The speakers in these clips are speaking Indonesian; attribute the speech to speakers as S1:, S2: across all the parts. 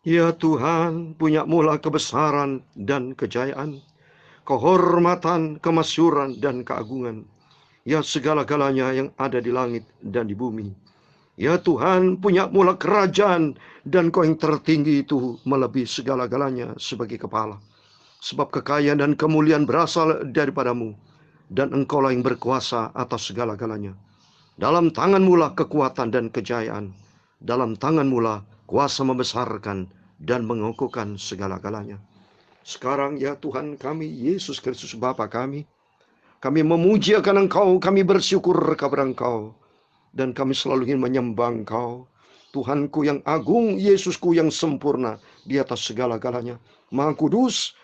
S1: Ya Tuhan, punya mula kebesaran dan kejayaan, kehormatan, kemasyuran, dan keagungan. Ya segala-galanya yang ada di langit dan di bumi. Ya Tuhan, punya mula kerajaan, dan Kau yang tertinggi itu melebihi segala-galanya sebagai kepala. Sebab kekayaan dan kemuliaan berasal daripadamu, dan Engkaulah yang berkuasa atas segala-galanya. Dalam tangan-Mu lah kekuatan dan kejayaan. Dalam tangan-Mu lah kuasa membesarkan dan mengukuhkan segala-galanya. Sekarang ya Tuhan kami, Yesus Kristus Bapa kami memuji akan Engkau, kami bersyukur kepada Engkau. Dan kami selalu ingin menyembah Engkau. Tuhanku yang agung, Yesusku yang sempurna di atas segala-galanya. Maha kudus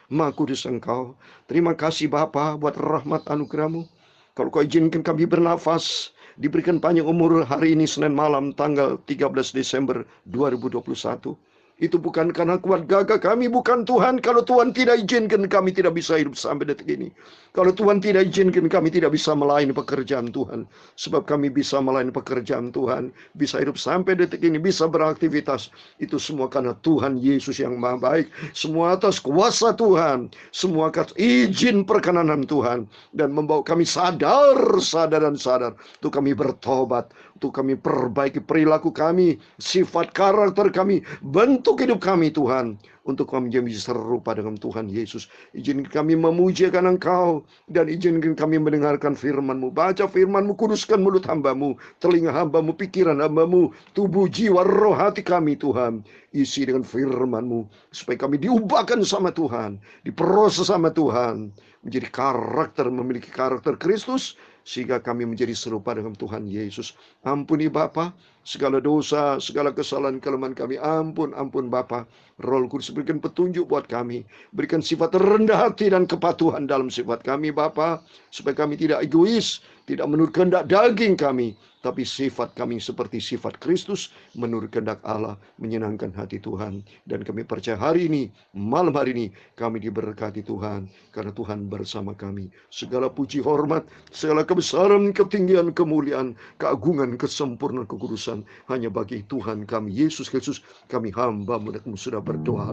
S1: Engkau. Terima kasih Bapa buat rahmat anugerah-Mu. Kalau Kau izinkan kami bernafas, diberikan panjang umur hari ini Senin malam tanggal 13 Desember 2021. Itu bukan karena kuat gagah kami, bukan Tuhan. Kalau Tuhan tidak izinkan kami tidak bisa hidup sampai detik ini. Kalau Tuhan tidak izinkan kami tidak bisa melayani pekerjaan Tuhan. Sebab kami bisa melayani pekerjaan Tuhan, bisa hidup sampai detik ini, bisa beraktivitas. Itu semua karena Tuhan Yesus yang maha baik. Semua atas kuasa Tuhan, semua atas izin perkenanan Tuhan. Dan membawa kami sadar. Untuk kami bertobat, untuk kami perbaiki perilaku kami, sifat karakter kami, bentuk hidup kami Tuhan, untuk kami menjadi serupa dengan Tuhan Yesus. Izinkan kami memuji akan Engkau, dan izinkan kami mendengarkan firman-Mu. Baca firman-Mu, kuduskan mulut hamba-Mu, telinga hamba-Mu, pikiran hamba-Mu, tubuh, jiwa, roh, hati kami Tuhan. Isi dengan firman-Mu, supaya kami diubahkan sama Tuhan, diproses sama Tuhan, menjadi karakter, memiliki karakter Kristus, sehingga kami menjadi serupa dengan Tuhan Yesus. Ampuni Bapa segala dosa, segala kesalahan kelemahan kami. Ampun Bapa. Roh Kudus berikan petunjuk buat kami. Berikan sifat rendah hati dan kepatuhan dalam sifat kami Bapa, supaya kami tidak egois, tidak menurut kehendak daging kami, tapi sifat kami seperti sifat Kristus, menurut kehendak Allah, menyenangkan hati Tuhan. Dan kami percaya hari ini, malam hari ini, kami diberkati Tuhan, karena Tuhan bersama kami. Segala puji hormat, segala kebesaran, ketinggian, kemuliaan, keagungan, kesempurnaan, kekudusan, hanya bagi Tuhan kami, Yesus Kristus. Kami hamba-Mu dan sudah berdoa.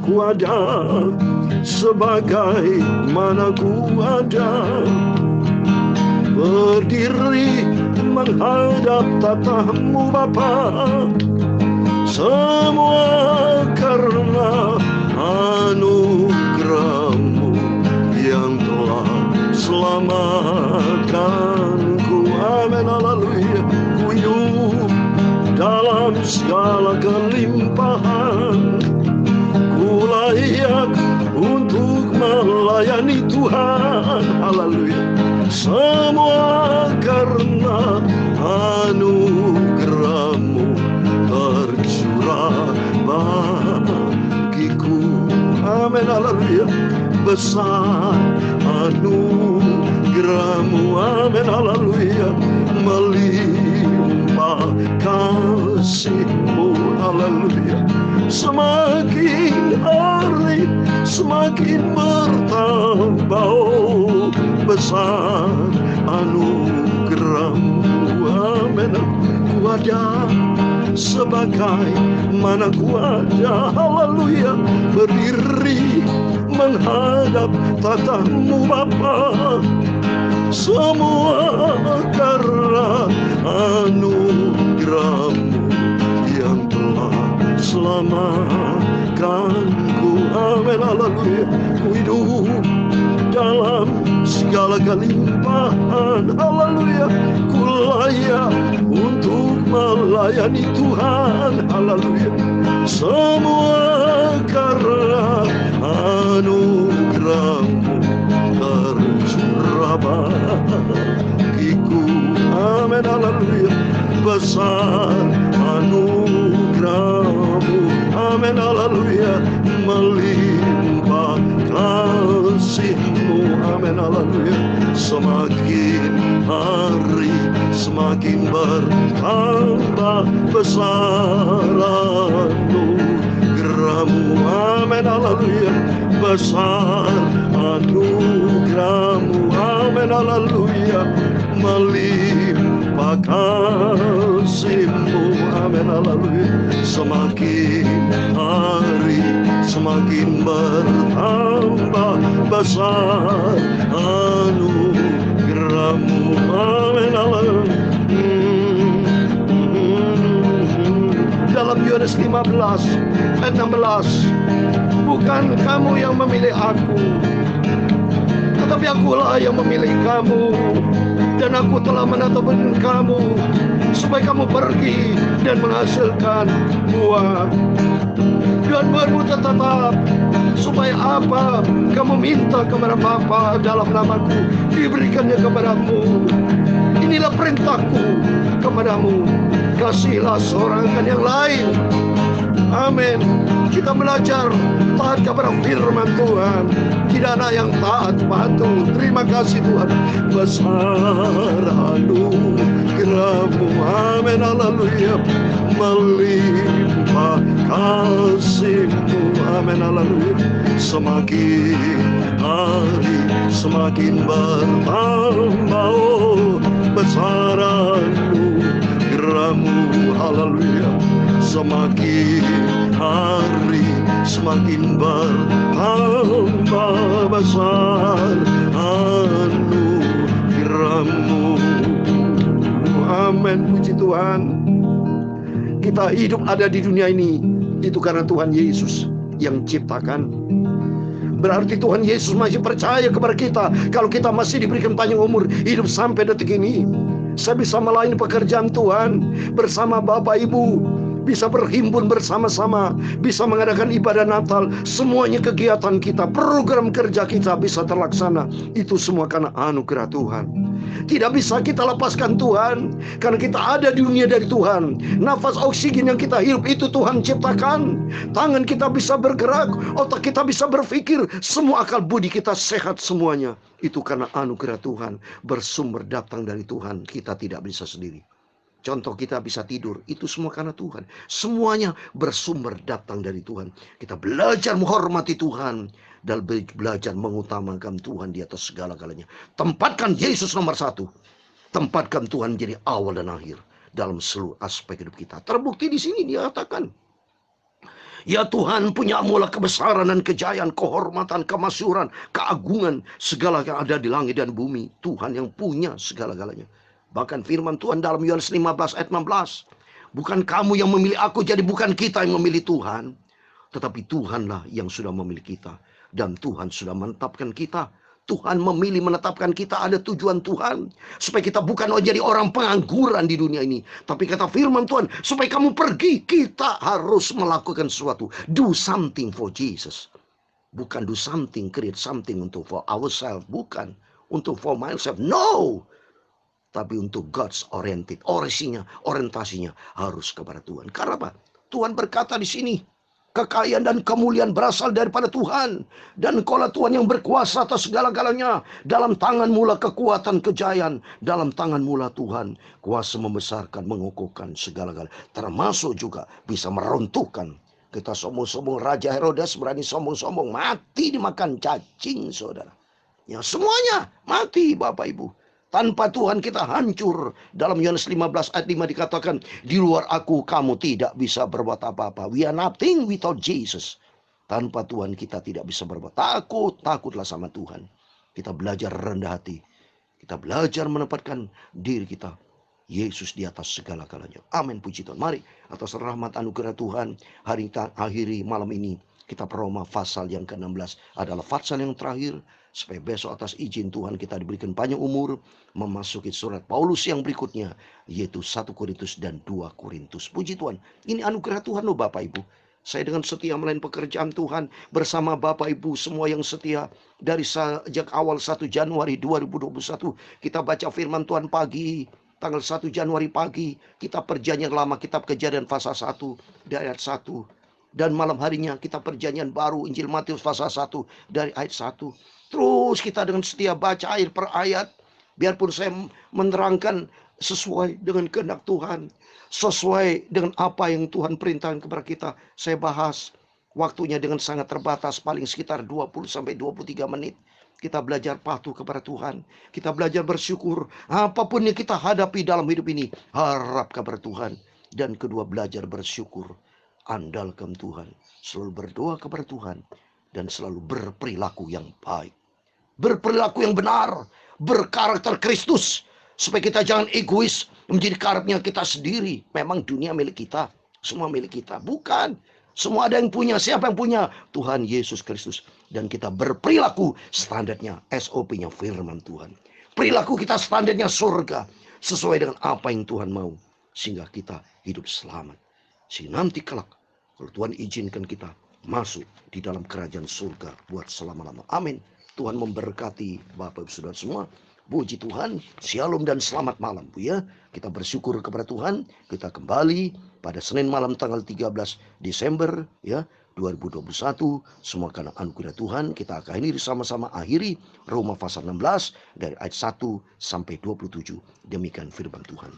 S1: Ku ada sebagai mana ku ada, berdiri menghadap tatamu Bapa, semua karena anugerah-Mu yang telah selamatkanku. Amin, haleluya. Ku hidup dalam segala kelimpahan, ku layak untuk melayani Tuhan. Haleluya. Semua karena anugerah-Mu tercurah bagiku. Amin, haleluya. Besar anugerah-Mu, amin, haleluya. Melimpah kasih-Mu, haleluya. Semakin hari semakin bertambah, oh, besar anugerah-Mu, amin. Ku ada sebagai mana ku ada, haleluya, berdiri menghadap tatamu Bapa, semua karena anugerah-Mu yang telah selamatkanku. Amin, haleluya. Ku hidup dalam segala kelimpahan, haleluya. Ku layak untuk melayani Tuhan, haleluya. Semua karena anugerah-Mu tercurah bagiku. Amin, haleluya. Besar anugerah-Mu, amin, haleluya. Melimpah kasih-Mu, amin, haleluya. Semakin hari semakin bertambah besar anugerah-Mu, amin, haleluya. Besar anugerah-Mu, amin, haleluya. Melimpah kasih-Mu, amin, haleluya. Semakin hari semakin bertambah besar anugerahmu. Amin. Dalam Yohanes 15 ayat 16, bukan kamu yang memilih aku, tetapi akulah yang memilih kamu, dan aku telah menetapkan kamu supaya kamu pergi dan menghasilkan buah, dan buahmu tetap, supaya apa kamu minta kepada Bapa dalam namaku, diberikannya kepadamu. Inilah perintahku kepadamu, kasihilah seorang akan yang lain. Amin. Kita belajar taat kepada firman Tuhan. Tidak ada yang taat patuh. Terima kasih Tuhan. Besar anugerahmu. Amin. Haleluya. Melimpah kasihmu. Amin. Haleluya. Semakin hari semakin bertambah besar anugerahmu. Haleluya. Semakin hari semakin bertambah besar anugerahmu. Amin. Puji Tuhan. Kita hidup ada di dunia ini itu karena Tuhan Yesus yang ciptakan. Berarti Tuhan Yesus masih percaya kepada kita. Kalau kita masih diberikan panjang umur, hidup sampai detik ini, saya bisa melayani pekerjaan Tuhan bersama Bapak Ibu, bisa berhimpun bersama-sama, bisa mengadakan ibadah Natal. Semuanya kegiatan kita, program kerja kita bisa terlaksana. Itu semua karena anugerah Tuhan. Tidak bisa kita lepaskan Tuhan, karena kita ada di dunia dari Tuhan. Nafas oksigen yang kita hirup itu Tuhan ciptakan. Tangan kita bisa bergerak, otak kita bisa berpikir, semua akal budi kita sehat semuanya. Itu karena anugerah Tuhan, bersumber datang dari Tuhan. Kita tidak bisa sendiri. Contoh kita bisa tidur, itu semua karena Tuhan. Semuanya bersumber datang dari Tuhan. Kita belajar menghormati Tuhan dan belajar mengutamakan Tuhan di atas segala-galanya. Tempatkan Yesus nomor satu. Tempatkan Tuhan jadi awal dan akhir dalam seluruh aspek hidup kita. Terbukti di sini dia katakan, ya Tuhan, punya-Mulah kebesaran dan kejayaan, kehormatan, kemasyhuran, keagungan, segala yang ada di langit dan bumi. Tuhan yang punya segala-galanya. Bahkan firman Tuhan dalam Yohanes 15 ayat 16. Bukan kamu yang memilih aku, jadi bukan kita yang memilih Tuhan. Tetapi Tuhanlah yang sudah memilih kita. Dan Tuhan sudah menetapkan kita. Tuhan memilih menetapkan kita, ada tujuan Tuhan. Supaya kita bukan jadi orang pengangguran di dunia ini. Tapi kata firman Tuhan, supaya kamu pergi, kita harus melakukan sesuatu. Do something for Jesus. Bukan do something, create something untuk for ourselves. Bukan untuk for myself. No. Tapi untuk God's oriented, orientasinya harus kepada Tuhan. Karena apa? Tuhan berkata di sini, kekayaan dan kemuliaan berasal daripada Tuhan. Dan Engkaulah Tuhan yang berkuasa atas segala-galanya. Dalam tangan-Mu lah kekuatan, kejayaan. Dalam tangan-Mu lah Tuhan kuasa membesarkan, mengukuhkan segala-galanya. Termasuk juga bisa meruntuhkan. Kita sombong-sombong, Raja Herodes berani sombong-sombong, mati dimakan cacing, saudara. Ya, semuanya mati, Bapak Ibu. Tanpa Tuhan kita hancur. Dalam Yohanes 15 ayat 5 dikatakan, di luar aku kamu tidak bisa berbuat apa-apa. We are nothing without Jesus. Tanpa Tuhan kita tidak bisa berbuat. Takutlah sama Tuhan. Kita belajar rendah hati. Kita belajar menempatkan diri kita, Yesus di atas segala-galanya. Amin, puji Tuhan. Mari atas rahmat anugerah Tuhan, hari kita akhiri malam ini. Kitab Roma pasal yang ke-16 adalah pasal yang terakhir. Supaya besok atas izin Tuhan kita diberikan panjang umur memasuki surat Paulus yang berikutnya, yaitu 1 Korintus dan 2 Korintus. Puji Tuhan, ini anugerah Tuhan loh Bapak Ibu. Saya dengan setia melayani pekerjaan Tuhan bersama Bapak Ibu semua yang setia. Dari sejak awal 1 Januari 2021 kita baca firman Tuhan pagi. Tanggal 1 Januari pagi kita perjanjian lama, kitab Kejadian pasal 1 dari ayat 1. Dan malam harinya kita perjanjian baru, Injil Matius pasal 1 dari ayat 1. Terus kita dengan setia baca ayat per ayat. Biarpun saya menerangkan sesuai dengan kehendak Tuhan, sesuai dengan apa yang Tuhan perintahkan kepada kita, saya bahas waktunya dengan sangat terbatas, paling sekitar 20-23 menit. Kita belajar patuh kepada Tuhan. Kita belajar bersyukur. Apapun yang kita hadapi dalam hidup ini, harap kepada Tuhan. Dan kedua, belajar bersyukur. andalkan Tuhan, selalu berdoa kepada Tuhan, dan selalu berperilaku yang baik, berperilaku yang benar, berkarakter Kristus, supaya kita jangan egois menjadi karakternya kita sendiri. Memang dunia milik kita, semua milik kita, bukan. Semua ada yang punya. Siapa yang punya? Tuhan Yesus Kristus. Dan kita berperilaku standarnya, SOP-nya firman Tuhan. Perilaku kita standarnya surga, sesuai dengan apa yang Tuhan mau, sehingga kita hidup selamat. Sehingga nanti kelak, kalau Tuhan izinkan kita masuk di dalam kerajaan surga buat selama-lama. Amin. Tuhan memberkati Bapak Ibu Saudara semua. Puji Tuhan, shalom dan selamat malam Bu ya. Kita bersyukur kepada Tuhan. Kita kembali pada Senin malam tanggal 13 Desember ya 2021. Semua karena anugerah Tuhan kita akan ini sama-sama akhiri Roma pasal 16 dari ayat 1 sampai 27. Demikian firman Tuhan.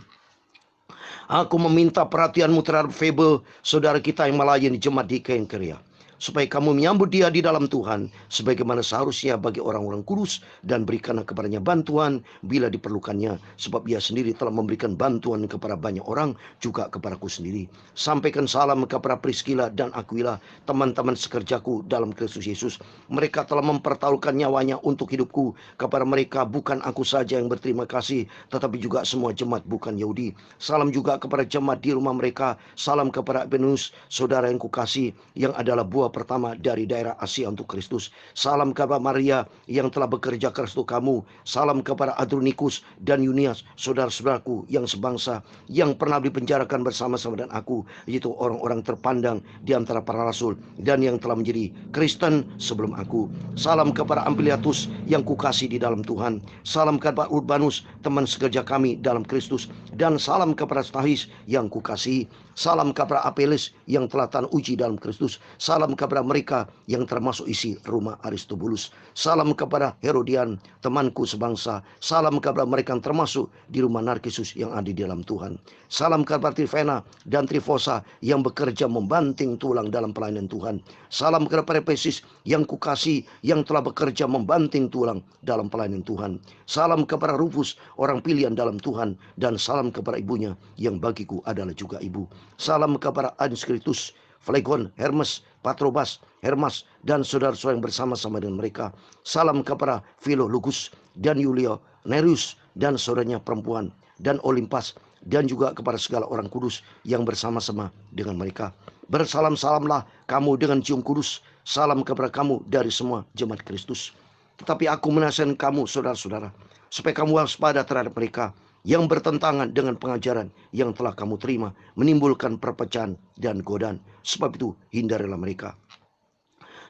S1: Aku meminta perhatianmu terhadap Febe, saudara kita yang melayani jemaat di Kenkeria, supaya kamu menyambut dia di dalam Tuhan, sebagaimana seharusnya bagi orang-orang kudus, dan berikanlah kepadanya bantuan bila diperlukannya, sebab dia sendiri telah memberikan bantuan kepada banyak orang, juga kepadaku sendiri. Sampaikan salam kepada Priscilla dan Aquila, teman-teman sekerjaku dalam Kristus Yesus. Mereka telah mempertaruhkan nyawanya untuk hidupku. Kepada mereka bukan aku saja yang berterima kasih, tetapi juga semua jemaat bukan Yahudi. Salam juga kepada jemaat di rumah mereka. Salam kepada Ebenus, saudara yang kukasih, yang adalah buah pertama dari daerah Asia untuk Kristus. Salam kepada Maria yang telah bekerja keras untuk kamu. Salam kepada Adronikus dan Yunias, saudara-saudaraku yang sebangsa, yang pernah dipenjarakan bersama-sama dengan aku, yaitu orang-orang terpandang di antara para rasul, dan yang telah menjadi Kristen sebelum aku. Salam kepada Ampliatus yang kukasih di dalam Tuhan. Salam kepada Urbanus, teman sekerja kami dalam Kristus. Dan salam kepada Stahis yang kukasihi. Salam kepada Apeles yang telah tahan uji dalam Kristus. Salam kepada mereka yang termasuk isi rumah Aristobulus. Salam kepada Herodian, temanku sebangsa. Salam kepada mereka yang termasuk di rumah Narkisus yang ada di dalam Tuhan. Salam kepada Trifena dan Trifosa yang bekerja membanting tulang dalam pelayanan Tuhan. Salam kepada Perpesis yang kukasih, yang telah bekerja membanting tulang dalam pelayanan Tuhan. Salam kepada Rufus, orang pilihan dalam Tuhan. Dan salam kepada ibunya yang bagiku adalah juga ibu. Salam kepada Anskritus, Phlegon, Hermes, Patrobas, Hermas, dan saudara-saudara yang bersama-sama dengan mereka. Salam kepada Philologus dan Yulia, Nereus, dan saudaranya perempuan, dan Olimpas, dan juga kepada segala orang kudus yang bersama-sama dengan mereka. Bersalam-salamlah kamu dengan cium kudus. Salam kepada kamu dari semua jemaat Kristus. Tetapi aku menasihatkan kamu, saudara-saudara, supaya kamu waspada terhadap mereka yang bertentangan dengan pengajaran yang telah kamu terima, menimbulkan perpecahan dan godaan. Sebab itu hindarilah mereka.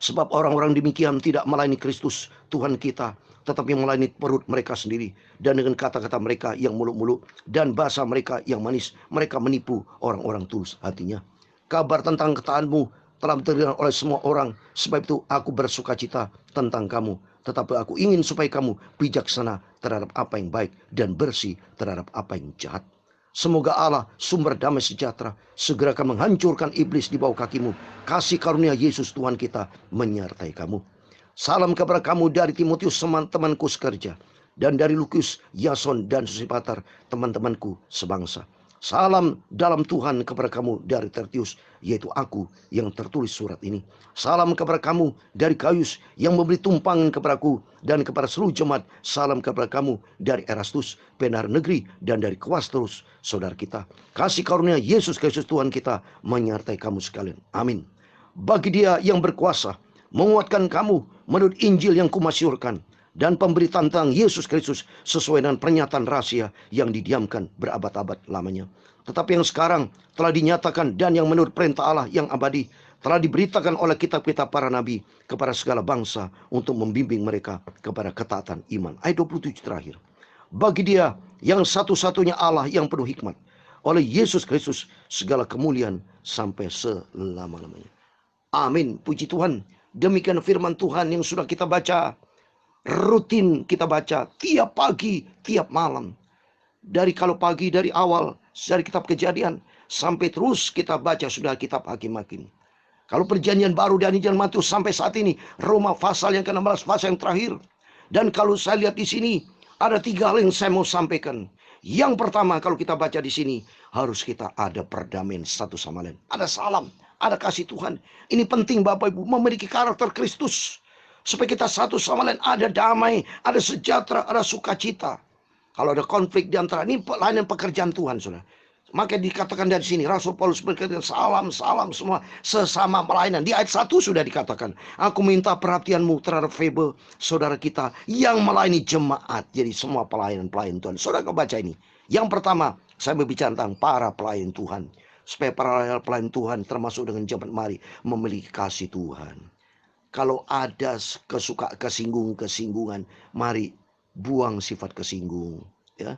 S1: Sebab orang-orang demikian tidak melayani Kristus Tuhan kita, tetapi melayani perut mereka sendiri. Dan dengan kata-kata mereka yang muluk-muluk dan bahasa mereka yang manis, mereka menipu orang-orang tulus hatinya. Kabar tentang ketaatmu telah terdengar oleh semua orang. Sebab itu aku bersukacita tentang kamu. Tetapi aku ingin supaya kamu bijaksana terhadap apa yang baik dan bersih terhadap apa yang jahat. Semoga Allah sumber damai sejahtera segera akan menghancurkan iblis di bawah kakimu. Kasih karunia Yesus Tuhan kita menyertai kamu. Salam kepada kamu dari Timotius, teman-temanku sekerja, dan dari Lukius, Yason, dan Sosipater, teman-temanku sebangsa. Salam dalam Tuhan kepada kamu dari Tertius, yaitu aku yang tertulis surat ini. Salam kepada kamu dari Gaius yang memberi tumpangan kepadaku, dan kepada seluruh jemaat. Salam kepada kamu dari Erastus, Benar Negeri, dan dari Quaestorus, saudara kita. Kasih karunia Yesus Kristus Tuhan kita menyertai kamu sekalian. Amin. Bagi Dia yang berkuasa menguatkan kamu menurut Injil yang kumasyurkan, dan pemberitaan tentang Yesus Kristus sesuai dengan pernyataan rahasia yang didiamkan berabad-abad lamanya, tetapi yang sekarang telah dinyatakan, dan yang menurut perintah Allah yang abadi telah diberitakan oleh kitab-kitab para nabi kepada segala bangsa untuk membimbing mereka kepada ketaatan iman. Ayat 27 terakhir. Bagi Dia yang satu-satunya Allah yang penuh hikmat, oleh Yesus Kristus segala kemuliaan sampai selama-lamanya. Amin. Puji Tuhan. Demikian firman Tuhan yang sudah kita baca. Rutin kita baca tiap pagi, tiap malam. Dari kalau pagi dari awal, dari kitab Kejadian, sampai terus kita baca sudah kitab Hakim-Hakim. Kalau perjanjian baru dan Injil Matius sampai saat ini, Roma pasal yang ke-16, pasal yang terakhir. Dan kalau saya lihat di sini, ada 3 hal yang saya mau sampaikan. Yang pertama, kalau kita baca di sini, harus kita ada perdamaian satu sama lain. Ada salam, ada kasih Tuhan. Ini penting Bapak Ibu, memiliki karakter Kristus. Supaya kita satu sama lain ada damai, ada sejahtera, ada sukacita. Kalau ada konflik di antara ini pelayanan pekerjaan Tuhan, saudara. Maka dikatakan dari sini, Rasul Paulus berkata, salam semua sesama pelayanan. Di ayat 1 sudah dikatakan, aku minta perhatianmu terhadap Febe, saudara kita, yang melayani jemaat. Jadi semua pelayanan Tuhan. Saudara baca ini. Yang pertama, saya berbicara tentang para pelayan Tuhan. Supaya para pelayan Tuhan, termasuk dengan jemaat mari, memiliki kasih Tuhan. Kalau ada kesinggungan, mari buang sifat kesinggung. Ya.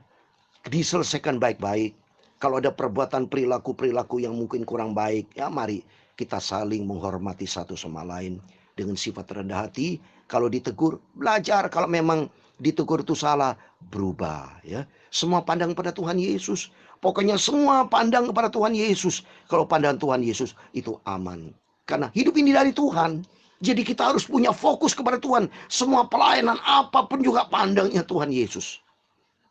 S1: Diselesaikan baik-baik. Kalau ada perbuatan perilaku yang mungkin kurang baik, ya mari kita saling menghormati satu sama lain dengan sifat rendah hati. Kalau ditegur, belajar. Kalau memang ditegur itu salah, berubah. Ya, semua pandang pada Tuhan Yesus. Pokoknya semua pandang kepada Tuhan Yesus. Kalau pandangan Tuhan Yesus itu aman. Karena hidup ini dari Tuhan. Jadi kita harus punya fokus kepada Tuhan. Semua pelayanan apapun juga pandangnya Tuhan Yesus.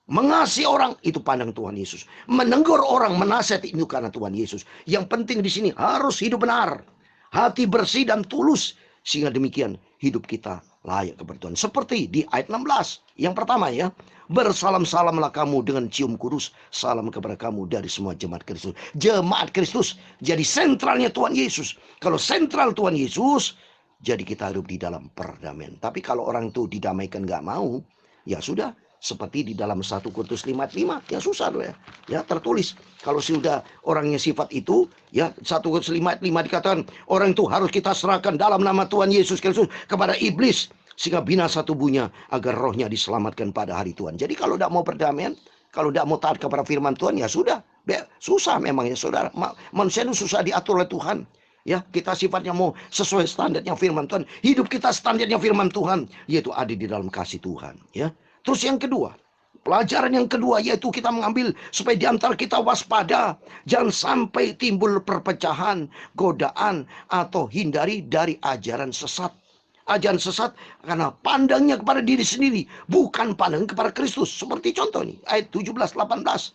S1: Mengasihi orang itu pandang Tuhan Yesus. Menegur orang, menasihati itu karena Tuhan Yesus. Yang penting di sini harus hidup benar, hati bersih dan tulus, sehingga demikian hidup kita layak kepada Tuhan. Seperti di ayat 16 yang pertama ya, bersalam-salamlah kamu dengan cium kudus, salam kepada kamu dari semua jemaat Kristus. Jemaat Kristus jadi sentralnya Tuhan Yesus. Kalau sentral Tuhan Yesus, jadi kita hidup di dalam perdamaian. Tapi kalau orang itu didamaikan gak mau, ya sudah. Seperti di dalam 1 Korintus 5:5, ya susah loh ya. Ya tertulis. Kalau sudah orangnya sifat itu, ya 1 Korintus 5:5 dikatakan, orang itu harus kita serahkan dalam nama Tuhan Yesus Kristus kepada iblis, sehingga binasa tubuhnya agar rohnya diselamatkan pada hari Tuhan. Jadi kalau tidak mau perdamaian, kalau tidak mau taat kepada firman Tuhan, ya sudah. Susah memang ya saudara. Manusia itu susah diatur oleh Tuhan. Ya, kita sifatnya mau sesuai standarnya firman Tuhan. Hidup kita standarnya firman Tuhan, yaitu ada di dalam kasih Tuhan. Ya. Terus yang kedua, pelajaran yang kedua yaitu kita mengambil supaya di antara kita waspada. Jangan sampai timbul perpecahan, godaan, atau hindari dari ajaran sesat. Ajaran sesat karena pandangnya kepada diri sendiri, bukan pandang kepada Kristus. Seperti contoh nih, ayat 17-18.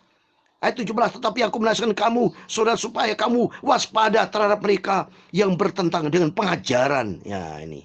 S1: Ayat 17, tetapi aku menasihatkan kamu, saudara, supaya kamu waspada terhadap mereka yang bertentangan dengan pengajaran. Ya ini.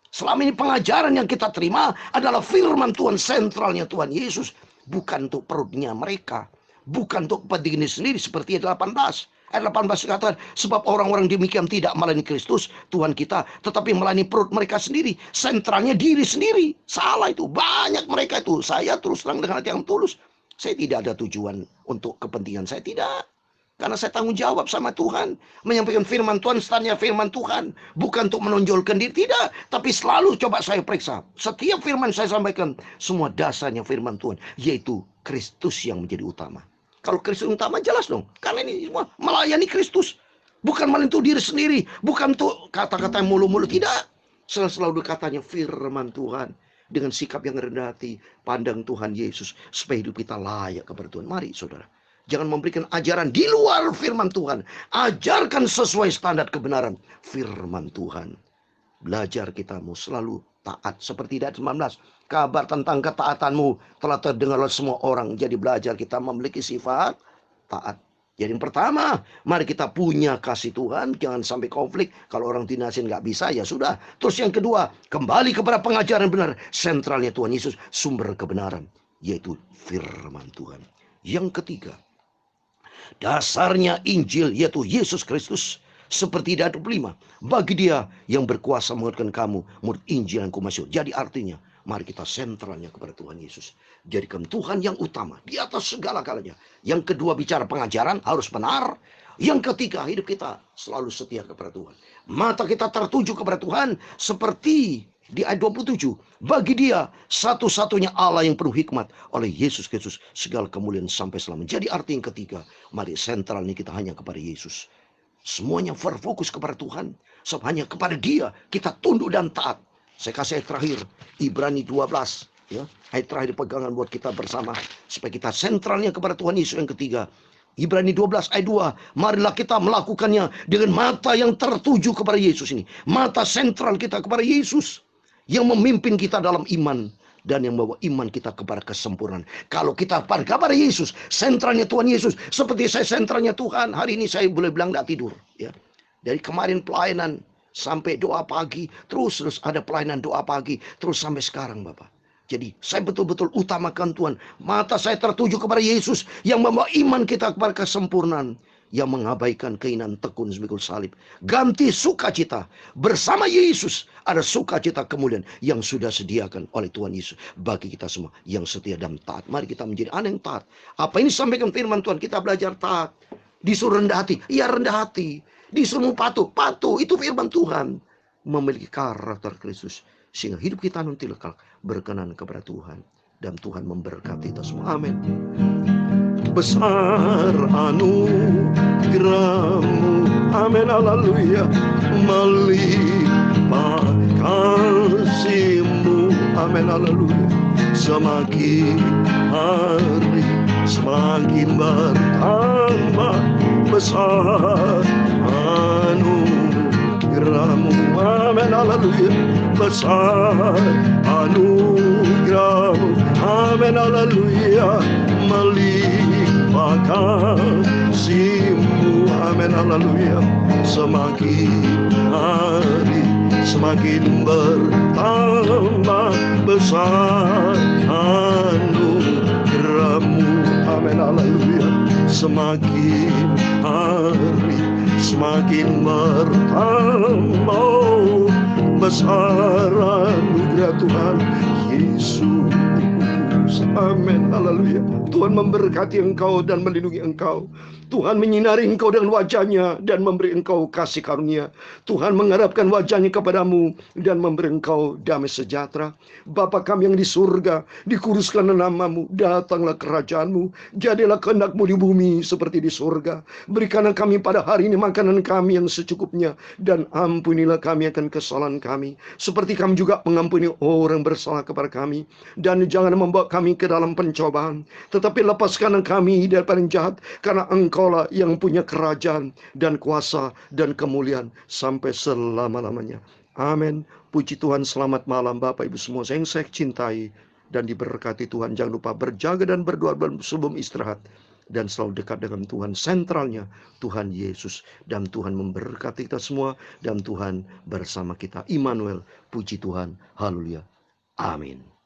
S1: Selama ini pengajaran yang kita terima adalah firman Tuhan, sentralnya Tuhan Yesus. Bukan untuk perutnya mereka. Bukan untuk kepentingan sendiri seperti ayat 18. Ayat 18 dikatakan, sebab orang-orang demikian tidak melayani Kristus, Tuhan kita, tetapi melayani perut mereka sendiri. Sentralnya diri sendiri. Salah itu. Banyak mereka itu. Saya terus terang dengan hati yang tulus. Saya tidak ada tujuan untuk kepentingan saya. Tidak. Karena saya tanggung jawab sama Tuhan. Menyampaikan firman Tuhan, standar firman Tuhan. Bukan untuk menonjolkan diri, tidak. Tapi selalu coba saya periksa. Setiap firman saya sampaikan, semua dasarnya firman Tuhan. Yaitu Kristus yang menjadi utama. Kalau Kristus utama, jelas dong. Karena ini semua melayani Kristus. Bukan malah untuk diri sendiri. Bukan untuk kata-kata yang mulu-mulu, tidak. Selalu katanya firman Tuhan. Dengan sikap yang rendah hati, pandang Tuhan Yesus. Supaya hidup kita layak kepada Tuhan. Mari saudara. Jangan memberikan ajaran di luar firman Tuhan. Ajarkan sesuai standar kebenaran firman Tuhan. Belajar kita mau selalu taat. Seperti ayat 19. Kabar tentang ketaatanmu telah terdengar oleh semua orang. Jadi belajar kita memiliki sifat taat. Jadi yang pertama, mari kita punya kasih Tuhan. Jangan sampai konflik. Kalau orang dinasihin nggak bisa, ya sudah. Terus yang kedua, kembali kepada pengajaran benar. Sentralnya Tuhan Yesus, sumber kebenaran. Yaitu firman Tuhan. Yang ketiga, dasarnya Injil yaitu Yesus Kristus. Seperti ayat 25. Bagi dia yang berkuasa menguatkan kamu menurut Injil yang kumasyur. Jadi artinya mari kita sentralnya kepada Tuhan Yesus. Jadikan Tuhan yang utama di atas segala-galanya. Yang kedua bicara pengajaran harus benar. Yang ketiga hidup kita selalu setia kepada Tuhan. Mata kita tertuju kepada Tuhan seperti di ayat 27. Bagi dia satu-satunya Allah yang penuh hikmat oleh Yesus Kristus segala kemuliaan sampai selamanya. Jadi arti yang ketiga, mari sentralnya kita hanya kepada Yesus. Semuanya berfokus kepada Tuhan. Sebab hanya kepada dia kita tunduk dan taat. Saya kasih ayat terakhir, Ibrani 12. Ya, ayat terakhir pegangan buat kita bersama. Supaya kita sentralnya kepada Tuhan Yesus. Yang ketiga, Ibrani 12 ayat 2. Marilah kita melakukannya dengan mata yang tertuju kepada Yesus ini. Mata sentral kita kepada Yesus. Yang memimpin kita dalam iman. Dan yang membawa iman kita kepada kesempurnaan. Kalau kita kepada Yesus, sentralnya Tuhan Yesus. Seperti saya sentralnya Tuhan. Hari ini saya boleh bilang tidak tidur. Ya. Dari kemarin pelayanan sampai doa pagi, terus ada pelayanan doa pagi, terus sampai sekarang Bapak. Jadi saya betul-betul utamakan Tuhan. Mata saya tertuju kepada Yesus yang membawa iman kita kepada kesempurnaan. Yang mengabaikan keinginan tekun semikul salib. Ganti sukacita. Bersama Yesus ada sukacita kemuliaan yang sudah sediakan oleh Tuhan Yesus. Bagi kita semua yang setia dan taat. Mari kita menjadi anak yang taat. Apa ini sampaikan firman Tuhan. Kita belajar taat. Disuruh rendah hati. Ya rendah hati. Disuruh patuh. Patuh. Itu firman Tuhan. Memiliki karakter Kristus. Sehingga hidup kita nanti lekal berkenan kepada Tuhan. Dan Tuhan memberkati kita semua. Amin. Besar anugerahmu, amin, haleluya. Melimpah kasih-Mu, amin, haleluya. Semakin hari semakin bertambah besar anugerahmu, amin, haleluya. Besar anugerahmu, amin, haleluya. Melimpah kasih-Mu, amin, haleluya. Semakin hari semakin bertambah besar anugerahmu, amin, haleluya. Semakin hari semakin bertambah besar anugerah Tuhan Yesus, amin, haleluya. Tuhan memberkati engkau dan melindungi engkau. Tuhan menyinari engkau dengan wajahnya dan memberi engkau kasih karunia. Tuhan mengharapkan wajahnya kepadamu dan memberi engkau damai sejahtera. Bapa kami yang di surga, dikuduskanlah namamu, datanglah kerajaanmu, jadilah kehendakmu di bumi seperti di surga. Berikanlah kami pada hari ini makanan kami yang secukupnya, dan ampunilah kami akan kesalahan kami, seperti kami juga mengampuni orang bersalah kepada kami. Dan jangan membawa kami ke dalam pencobaan, tetapi lepaskan kami daripada yang jahat, karena Engkaulah yang punya kerajaan dan kuasa dan kemuliaan sampai selama-lamanya. Amin. Puji Tuhan. Selamat malam Bapak Ibu semua yang saya cintai dan diberkati Tuhan. Jangan lupa berjaga dan berdoa sebelum istirahat, dan selalu dekat dengan Tuhan. Sentralnya Tuhan Yesus, dan Tuhan memberkati kita semua, dan Tuhan bersama kita. Immanuel. Puji Tuhan. Haleluya. Amin.